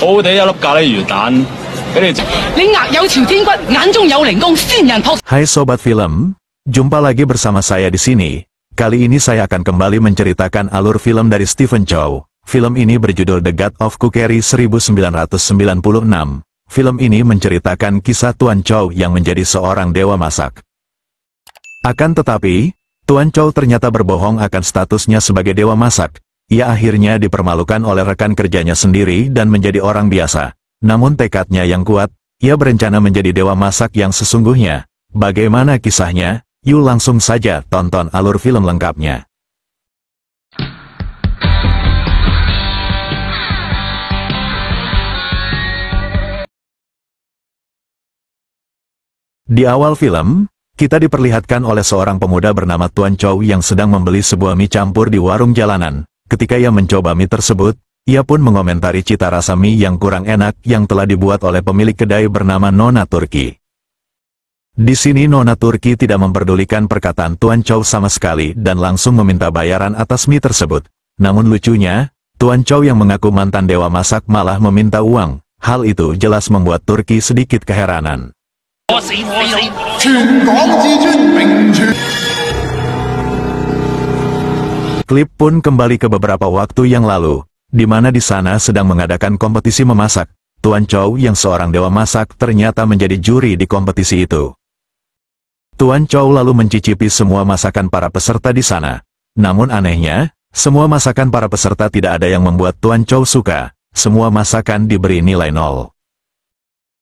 好地一粒咖喱魚蛋，俾你。你額有朝天骨，眼中有靈光，仙人撲。Hai Sobat Film, jumpa lagi bersama saya di sini. Kali ini saya akan kembali menceritakan alur film dari Stephen Chow. Film ini berjudul The God of Cookery 1996. Film ini menceritakan kisah Tuan Chow yang menjadi seorang dewa masak. Akan tetapi, Tuan Chow ternyata berbohong akan statusnya sebagai dewa masak. Ia akhirnya dipermalukan oleh rekan kerjanya sendiri dan menjadi orang biasa. Namun tekadnya yang kuat, ia berencana menjadi dewa masak yang sesungguhnya. Bagaimana kisahnya? Yuk langsung saja tonton alur film lengkapnya. Di awal film, kita diperlihatkan oleh seorang pemuda bernama Tuan Chow yang sedang membeli sebuah mie campur di warung jalanan. Ketika ia mencoba mie tersebut, ia pun mengomentari cita rasa mie yang kurang enak yang telah dibuat oleh pemilik kedai bernama Nona Turki. Di sini Nona Turki tidak memperdulikan perkataan Tuan Chow sama sekali dan langsung meminta bayaran atas mie tersebut. Namun lucunya, Tuan Chow yang mengaku mantan dewa masak malah meminta uang. Hal itu jelas membuat Turki sedikit keheranan. Klip pun kembali ke beberapa waktu yang lalu, di mana di sana sedang mengadakan kompetisi memasak. Tuan Chow yang seorang dewa masak ternyata menjadi juri di kompetisi itu. Tuan Chow lalu mencicipi semua masakan para peserta di sana. Namun anehnya, semua masakan para peserta tidak ada yang membuat Tuan Chow suka. Semua masakan diberi nilai 0.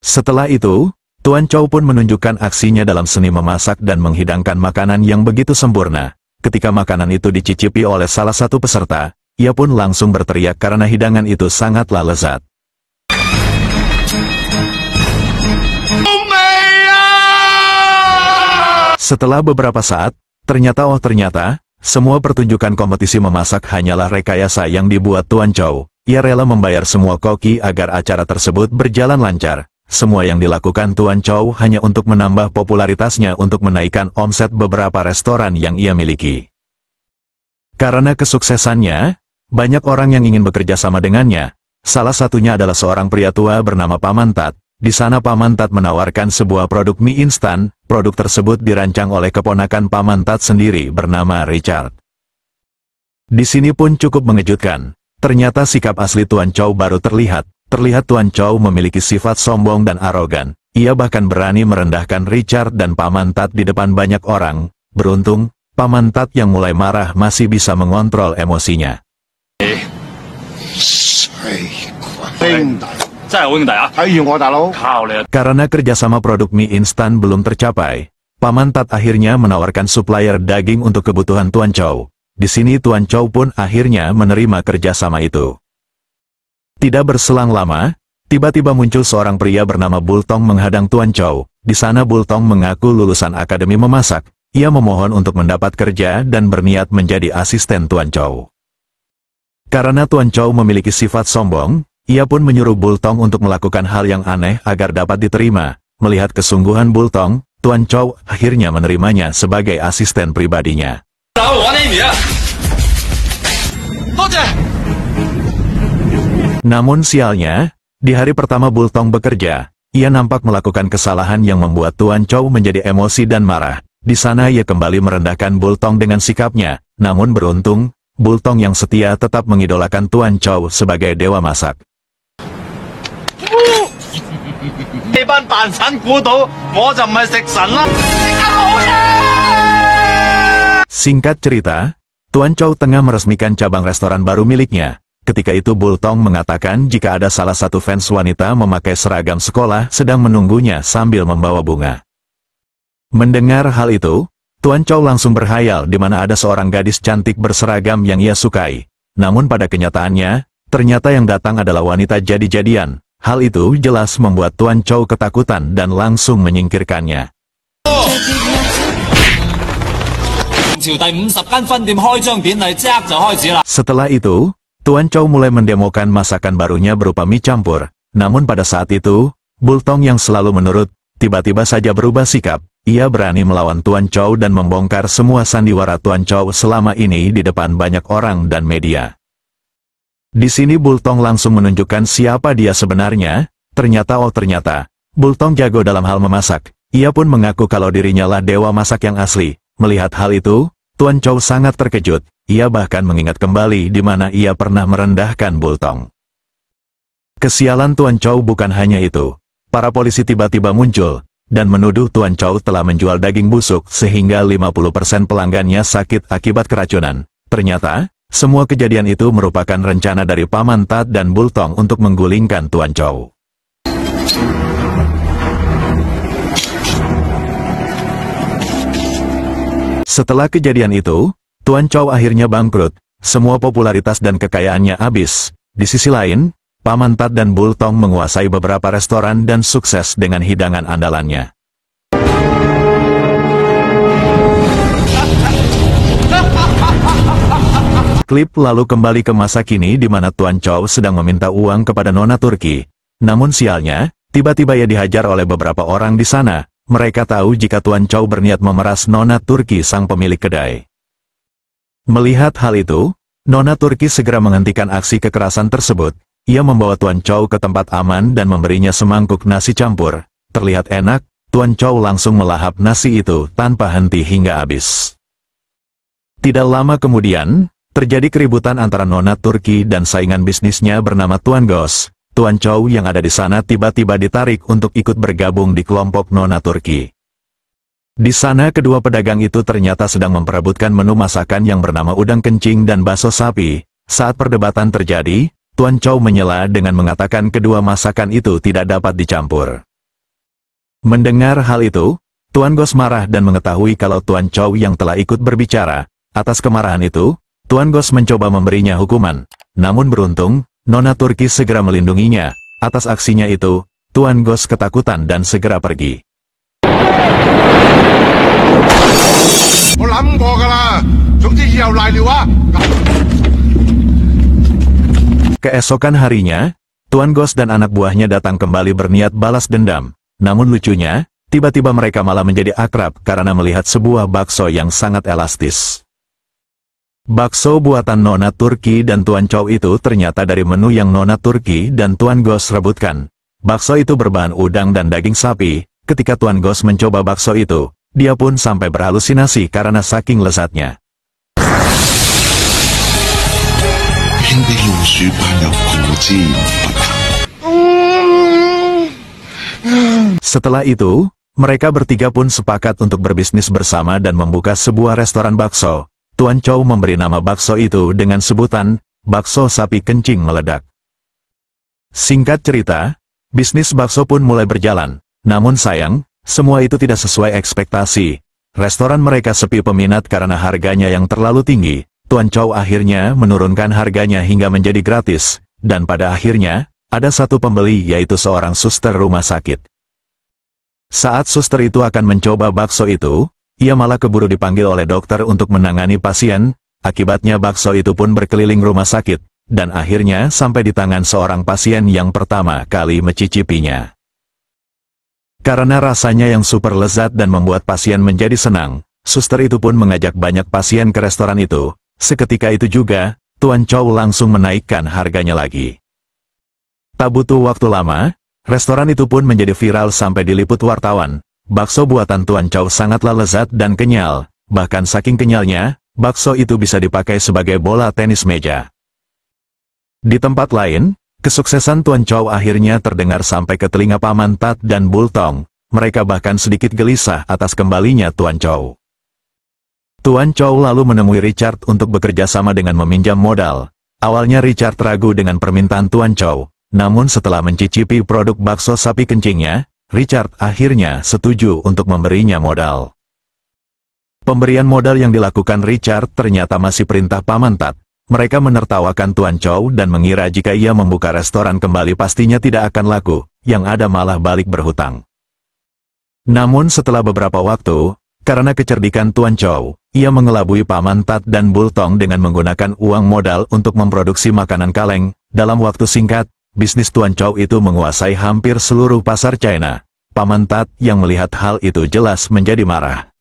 Setelah itu, Tuan Chow pun menunjukkan aksinya dalam seni memasak dan menghidangkan makanan yang begitu sempurna. Ketika makanan itu dicicipi oleh salah satu peserta, ia pun langsung berteriak karena hidangan itu sangatlah lezat. Setelah beberapa saat, ternyata semua pertunjukan kompetisi memasak hanyalah rekayasa yang dibuat Tuan Chow. Ia rela membayar semua koki agar acara tersebut berjalan lancar. Semua yang dilakukan Tuan Chow hanya untuk menambah popularitasnya untuk menaikkan omset beberapa restoran yang ia miliki. Karena kesuksesannya, banyak orang yang ingin bekerja sama dengannya. Salah satunya adalah seorang pria tua bernama Paman Tat. Di sana Paman Tat menawarkan sebuah produk mie instan. Produk tersebut dirancang oleh keponakan Paman Tat sendiri bernama Richard. Di sini pun cukup mengejutkan. Ternyata sikap asli Tuan Chow baru terlihat. Terlihat Tuan Chow memiliki sifat sombong dan arogan. Ia bahkan berani merendahkan Richard dan Paman Tat di depan banyak orang. Beruntung, Paman Tat yang mulai marah masih bisa mengontrol emosinya. Karena kerjasama produk mie instan belum tercapai, Paman Tat akhirnya menawarkan supplier daging untuk kebutuhan Tuan Chow. Di sini Tuan Chow pun akhirnya menerima kerjasama itu. Tidak berselang lama, tiba-tiba muncul seorang pria bernama Bultong menghadang Tuan Chow. Di sana Bultong mengaku lulusan akademi memasak. Ia memohon untuk mendapat kerja dan berniat menjadi asisten Tuan Chow. Karena Tuan Chow memiliki sifat sombong, ia pun menyuruh Bultong untuk melakukan hal yang aneh agar dapat diterima. Melihat kesungguhan Bultong, Tuan Chow akhirnya menerimanya sebagai asisten pribadinya. Namun sialnya, di hari pertama Bultong bekerja, ia nampak melakukan kesalahan yang membuat Tuan Chow menjadi emosi dan marah. Di sana ia kembali merendahkan Bultong dengan sikapnya. Namun beruntung, Bultong yang setia tetap mengidolakan Tuan Chow sebagai dewa masak. Singkat cerita, Tuan Chow tengah meresmikan cabang restoran baru miliknya. Ketika itu Bultong mengatakan jika ada salah satu fans wanita memakai seragam sekolah sedang menunggunya sambil membawa bunga. Mendengar hal itu, Tuan Chow langsung berhayal di mana ada seorang gadis cantik berseragam yang ia sukai. Namun pada kenyataannya, ternyata yang datang adalah wanita jadi-jadian. Hal itu jelas membuat Tuan Chow ketakutan dan langsung menyingkirkannya. Setelah itu, Tuan Chow mulai mendemokan masakan barunya berupa mie campur. Namun pada saat itu, Bultong yang selalu menurut, tiba-tiba saja berubah sikap. Ia berani melawan Tuan Chow dan membongkar semua sandiwara Tuan Chow selama ini di depan banyak orang dan media. Di sini Bultong langsung menunjukkan siapa dia sebenarnya. Ternyata, Bultong jago dalam hal memasak. Ia pun mengaku kalau dirinya lah dewa masak yang asli. Melihat hal itu, Tuan Chow sangat terkejut. Ia bahkan mengingat kembali di mana ia pernah merendahkan Bultong. Kesialan Tuan Chow bukan hanya itu. Para polisi tiba-tiba muncul dan menuduh Tuan Chow telah menjual daging busuk sehingga 50% pelanggannya sakit akibat keracunan. Ternyata, semua kejadian itu merupakan rencana dari Paman Tat dan Bultong untuk menggulingkan Tuan Chow. Setelah kejadian itu, Tuan Chow akhirnya bangkrut. Semua popularitas dan kekayaannya habis. Di sisi lain, Paman Tat dan Bultong menguasai beberapa restoran dan sukses dengan hidangan andalannya. Klip lalu kembali ke masa kini di mana Tuan Chow sedang meminta uang kepada Nona Turki. Namun sialnya, tiba-tiba ia dihajar oleh beberapa orang di sana. Mereka tahu jika Tuan Chow berniat memeras Nona Turki sang pemilik kedai. Melihat hal itu, Nona Turki segera menghentikan aksi kekerasan tersebut. Ia membawa Tuan Chow ke tempat aman dan memberinya semangkuk nasi campur. Terlihat enak, Tuan Chow langsung melahap nasi itu tanpa henti hingga habis. Tidak lama kemudian, terjadi keributan antara Nona Turki dan saingan bisnisnya bernama Tuan Gos. Tuan Chow yang ada di sana tiba-tiba ditarik untuk ikut bergabung di kelompok Nona Turki. Di sana kedua pedagang itu ternyata sedang memperebutkan menu masakan yang bernama udang kencing dan bakso sapi. Saat perdebatan terjadi, Tuan Chow menyela dengan mengatakan kedua masakan itu tidak dapat dicampur. Mendengar hal itu, Tuan Gos marah dan mengetahui kalau Tuan Chow yang telah ikut berbicara. Atas kemarahan itu, Tuan Gos mencoba memberinya hukuman. Namun beruntung, Nona Turki segera melindunginya. Atas aksinya itu, Tuan Gos ketakutan dan segera pergi. Keesokan harinya, Tuan Gos dan anak buahnya datang kembali berniat balas dendam. Namun lucunya, tiba-tiba mereka malah menjadi akrab karena melihat sebuah bakso yang sangat elastis. Bakso buatan Nona Turki dan Tuan Chow itu ternyata dari menu yang Nona Turki dan Tuan Gos rebutkan. Bakso itu berbahan udang dan daging sapi. Ketika Tuan Gos mencoba bakso itu, dia pun sampai berhalusinasi karena saking lezatnya. Setelah itu, mereka bertiga pun sepakat untuk berbisnis bersama dan membuka sebuah restoran bakso. Tuan Chow memberi nama bakso itu dengan sebutan, bakso sapi kencing meledak. Singkat cerita, bisnis bakso pun mulai berjalan. Namun sayang, semua itu tidak sesuai ekspektasi. Restoran mereka sepi peminat karena harganya yang terlalu tinggi. Tuan Chow akhirnya menurunkan harganya hingga menjadi gratis. Dan pada akhirnya, ada satu pembeli yaitu seorang suster rumah sakit. Saat suster itu akan mencoba bakso itu, ia malah keburu dipanggil oleh dokter untuk menangani pasien. Akibatnya bakso itu pun berkeliling rumah sakit, dan akhirnya sampai di tangan seorang pasien yang pertama kali mencicipinya. Karena rasanya yang super lezat dan membuat pasien menjadi senang, suster itu pun mengajak banyak pasien ke restoran itu. Seketika itu juga, Tuan Chow langsung menaikkan harganya lagi. Tak butuh waktu lama, restoran itu pun menjadi viral sampai diliput wartawan. Bakso buatan Tuan Chow sangatlah lezat dan kenyal, bahkan saking kenyalnya, bakso itu bisa dipakai sebagai bola tenis meja. Di tempat lain, kesuksesan Tuan Chow akhirnya terdengar sampai ke telinga Paman Tat dan Bultong. Mereka bahkan sedikit gelisah atas kembalinya Tuan Chow. Tuan Chow lalu menemui Richard untuk bekerja sama dengan meminjam modal. Awalnya Richard ragu dengan permintaan Tuan Chow, namun setelah mencicipi produk bakso sapi kencingnya, Richard akhirnya setuju untuk memberinya modal. Pemberian modal yang dilakukan Richard ternyata masih perintah Paman Tat. Mereka menertawakan Tuan Chow dan mengira jika ia membuka restoran kembali pastinya tidak akan laku, yang ada malah balik berhutang. Namun setelah beberapa waktu, karena kecerdikan Tuan Chow, ia mengelabui Paman Tat dan Bultong dengan menggunakan uang modal untuk memproduksi makanan kaleng. Dalam waktu singkat, bisnis Tuan Chow itu menguasai hampir seluruh pasar China. Paman Tat yang melihat hal itu jelas menjadi marah.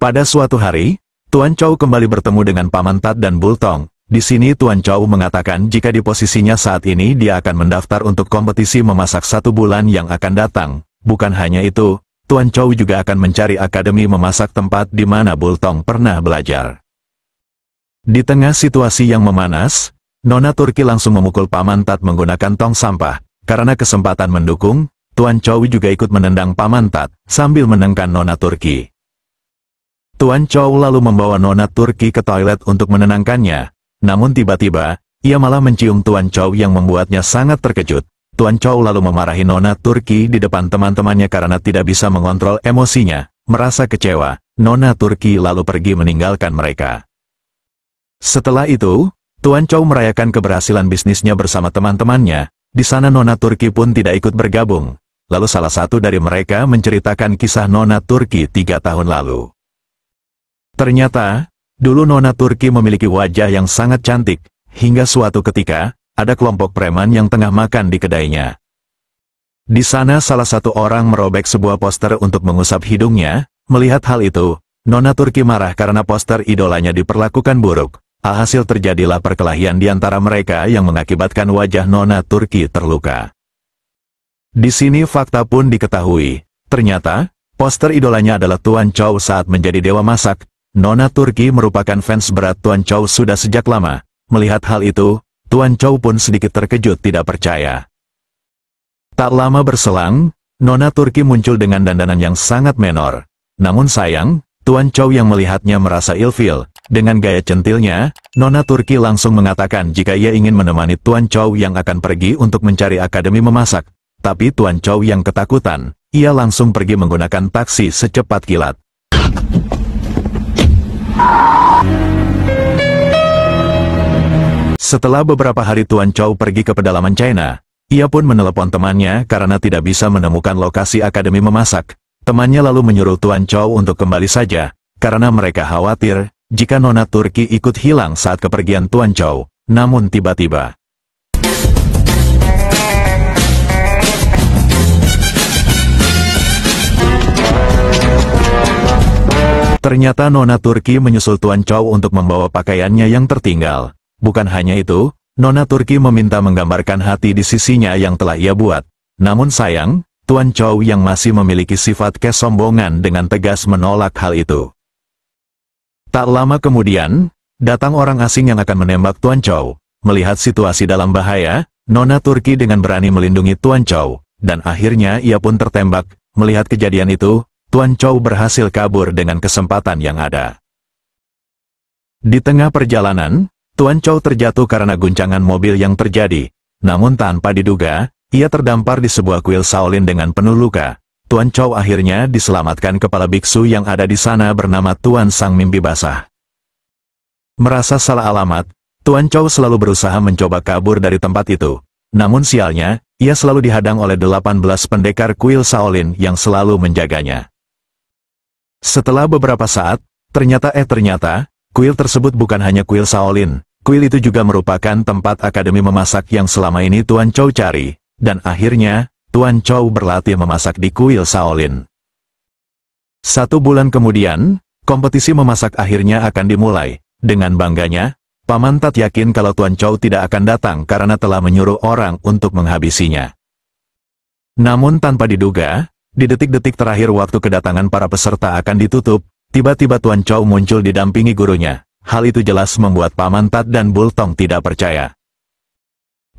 Pada suatu hari, Tuan Chow kembali bertemu dengan Paman Tat dan Bultong. Di sini Tuan Chow mengatakan jika di posisinya saat ini dia akan mendaftar untuk kompetisi memasak 1 bulan yang akan datang. Bukan hanya itu, Tuan Chow juga akan mencari akademi memasak tempat di mana Bultong pernah belajar. Di tengah situasi yang memanas, Nona Turki langsung memukul Paman Tat menggunakan tong sampah. Karena kesempatan mendukung, Tuan Chow juga ikut menendang Paman Tat sambil menengkan Nona Turki. Tuan Chow lalu membawa Nona Turki ke toilet untuk menenangkannya. Namun tiba-tiba, ia malah mencium Tuan Chow yang membuatnya sangat terkejut. Tuan Chow lalu memarahi Nona Turki di depan teman-temannya karena tidak bisa mengontrol emosinya. Merasa kecewa, Nona Turki lalu pergi meninggalkan mereka. Setelah itu, Tuan Chow merayakan keberhasilan bisnisnya bersama teman-temannya. Di sana Nona Turki pun tidak ikut bergabung. Lalu salah satu dari mereka menceritakan kisah Nona Turki 3 tahun lalu. Ternyata, dulu Nona Turki memiliki wajah yang sangat cantik, hingga suatu ketika, ada kelompok preman yang tengah makan di kedainya. Di sana salah satu orang merobek sebuah poster untuk mengusap hidungnya. Melihat hal itu, Nona Turki marah karena poster idolanya diperlakukan buruk. Alhasil terjadilah perkelahian di antara mereka yang mengakibatkan wajah Nona Turki terluka. Di sini fakta pun diketahui. Ternyata, poster idolanya adalah Tuan Chow saat menjadi dewa masak. Nona Turki merupakan fans berat Tuan Chow sudah sejak lama. Melihat hal itu, Tuan Chow pun sedikit terkejut tidak percaya. Tak lama berselang, Nona Turki muncul dengan dandanan yang sangat menor. Namun sayang, Tuan Chow yang melihatnya merasa ilfil. Dengan gaya centilnya, Nona Turki langsung mengatakan jika ia ingin menemani Tuan Chow yang akan pergi untuk mencari akademi memasak. Tapi Tuan Chow yang ketakutan, ia langsung pergi menggunakan taksi secepat kilat. Setelah beberapa hari Tuan Chow pergi ke pedalaman China, ia pun menelepon temannya karena tidak bisa menemukan lokasi akademi memasak. Temannya lalu menyuruh Tuan Chow untuk kembali saja, karena mereka khawatir jika Nona Turki ikut hilang saat kepergian Tuan Chow. Namun tiba-tiba, ternyata Nona Turki menyusul Tuan Chow untuk membawa pakaiannya yang tertinggal. Bukan hanya itu, Nona Turki meminta menggambarkan hati di sisinya yang telah ia buat. Namun sayang, Tuan Chow yang masih memiliki sifat kesombongan dengan tegas menolak hal itu. Tak lama kemudian, datang orang asing yang akan menembak Tuan Chow. Melihat situasi dalam bahaya, Nona Turki dengan berani melindungi Tuan Chow, dan akhirnya ia pun tertembak. Melihat kejadian itu, Tuan Chow berhasil kabur dengan kesempatan yang ada. Di tengah perjalanan, Tuan Chow terjatuh karena guncangan mobil yang terjadi. Namun tanpa diduga, ia terdampar di sebuah kuil Shaolin dengan penuh luka. Tuan Chow akhirnya diselamatkan kepala biksu yang ada di sana bernama Tuan Sang Mimpi Basah. Merasa salah alamat, Tuan Chow selalu berusaha mencoba kabur dari tempat itu. Namun sialnya, ia selalu dihadang oleh 18 pendekar kuil Shaolin yang selalu menjaganya. Setelah beberapa saat, ternyata kuil tersebut bukan hanya kuil Shaolin. Kuil itu juga merupakan tempat akademi memasak yang selama ini Tuan Chow cari, dan akhirnya, Tuan Chow berlatih memasak di kuil Shaolin. 1 bulan kemudian, kompetisi memasak akhirnya akan dimulai. Dengan bangganya, Paman Tat yakin kalau Tuan Chow tidak akan datang karena telah menyuruh orang untuk menghabisinya. Namun tanpa diduga, di detik-detik terakhir waktu kedatangan para peserta akan ditutup, tiba-tiba Tuan Chow muncul didampingi gurunya. Hal itu jelas membuat Paman Tat dan Bultong tidak percaya.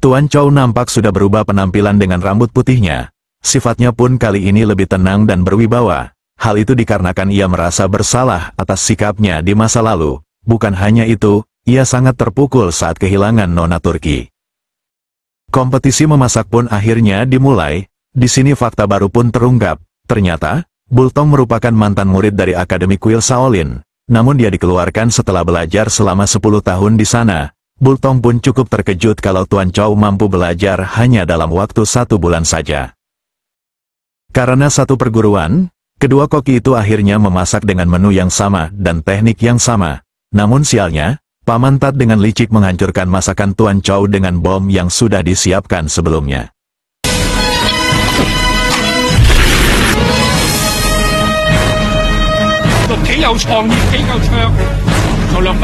Tuan Chow nampak sudah berubah penampilan dengan rambut putihnya. Sifatnya pun kali ini lebih tenang dan berwibawa. Hal itu dikarenakan ia merasa bersalah atas sikapnya di masa lalu. Bukan hanya itu, ia sangat terpukul saat kehilangan Nona Turki. Kompetisi memasak pun akhirnya dimulai. Di sini fakta baru pun terungkap. Ternyata, Bultong merupakan mantan murid dari Akademi Kuil Shaolin. Namun dia dikeluarkan setelah belajar selama 10 tahun di sana. Bultong pun cukup terkejut kalau Tuan Chow mampu belajar hanya dalam waktu 1 bulan saja. Karena satu perguruan, kedua koki itu akhirnya memasak dengan menu yang sama dan teknik yang sama. Namun sialnya, Paman Tat dengan licik menghancurkan masakan Tuan Chow dengan bom yang sudah disiapkan sebelumnya.幾有創意，幾夠卓。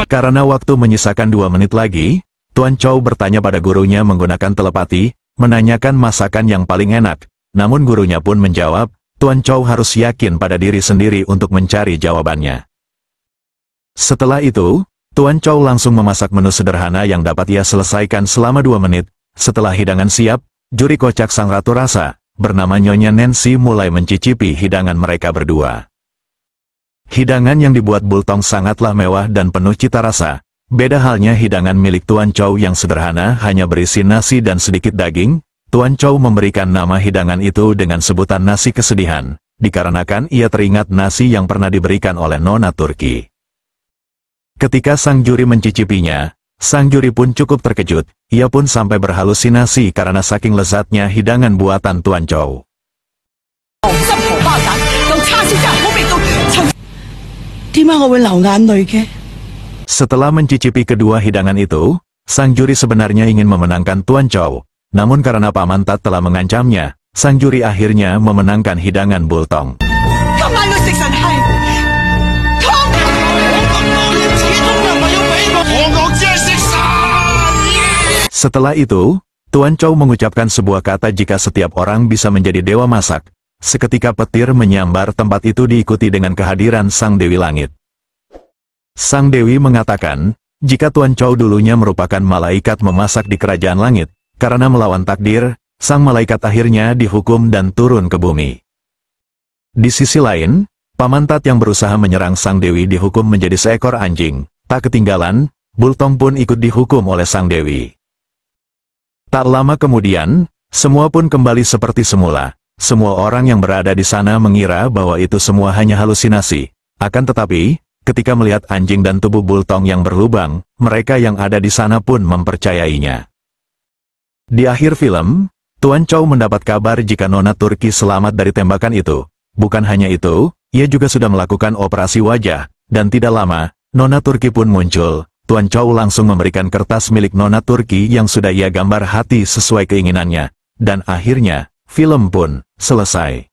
Karena waktu menyisakan 2 menit lagi, Tuan Chow bertanya pada gurunya menggunakan telepati, menanyakan masakan yang paling enak. Namun gurunya pun menjawab, Tuan Chow harus yakin pada diri sendiri untuk mencari jawabannya. Setelah itu, Tuan Chow langsung memasak menu sederhana yang dapat ia selesaikan selama 2 menit. Setelah hidangan siap, juri kocak sang ratu rasa, bernama Nyonya Nancy mulai mencicipi hidangan mereka berdua. Hidangan yang dibuat Bultong sangatlah mewah dan penuh cita rasa. Beda halnya hidangan milik Tuan Chow yang sederhana hanya berisi nasi dan sedikit daging. Tuan Chow memberikan nama hidangan itu dengan sebutan nasi kesedihan, dikarenakan ia teringat nasi yang pernah diberikan oleh Nona Turki. Ketika sang juri mencicipinya, sang juri pun cukup terkejut. Ia pun sampai berhalusinasi karena saking lezatnya hidangan buatan Tuan Chow. Setelah mencicipi kedua hidangan itu, sang juri sebenarnya ingin memenangkan Tuan Chow. Namun karena Paman Tat telah mengancamnya, sang juri akhirnya memenangkan hidangan Bultong. Setelah itu, Tuan Chow mengucapkan sebuah kata jika setiap orang bisa menjadi dewa masak. Seketika petir menyambar tempat itu diikuti dengan kehadiran Sang Dewi Langit. Sang Dewi mengatakan, jika Tuan Chow dulunya merupakan malaikat memasak di kerajaan langit, karena melawan takdir, sang malaikat akhirnya dihukum dan turun ke bumi. Di sisi lain, Paman Tat yang berusaha menyerang Sang Dewi dihukum menjadi seekor anjing. Tak ketinggalan, Bultong pun ikut dihukum oleh Sang Dewi. Tak lama kemudian, semua pun kembali seperti semula. Semua orang yang berada di sana mengira bahwa itu semua hanya halusinasi. Akan tetapi, ketika melihat anjing dan tubuh Bultong yang berlubang, mereka yang ada di sana pun mempercayainya. Di akhir film, Tuan Chow mendapat kabar jika Nona Turki selamat dari tembakan itu. Bukan hanya itu, ia juga sudah melakukan operasi wajah, dan tidak lama, Nona Turki pun muncul. Tuan Chow langsung memberikan kertas milik Nona Turki yang sudah ia gambar hati sesuai keinginannya. Dan akhirnya, film pun selesai.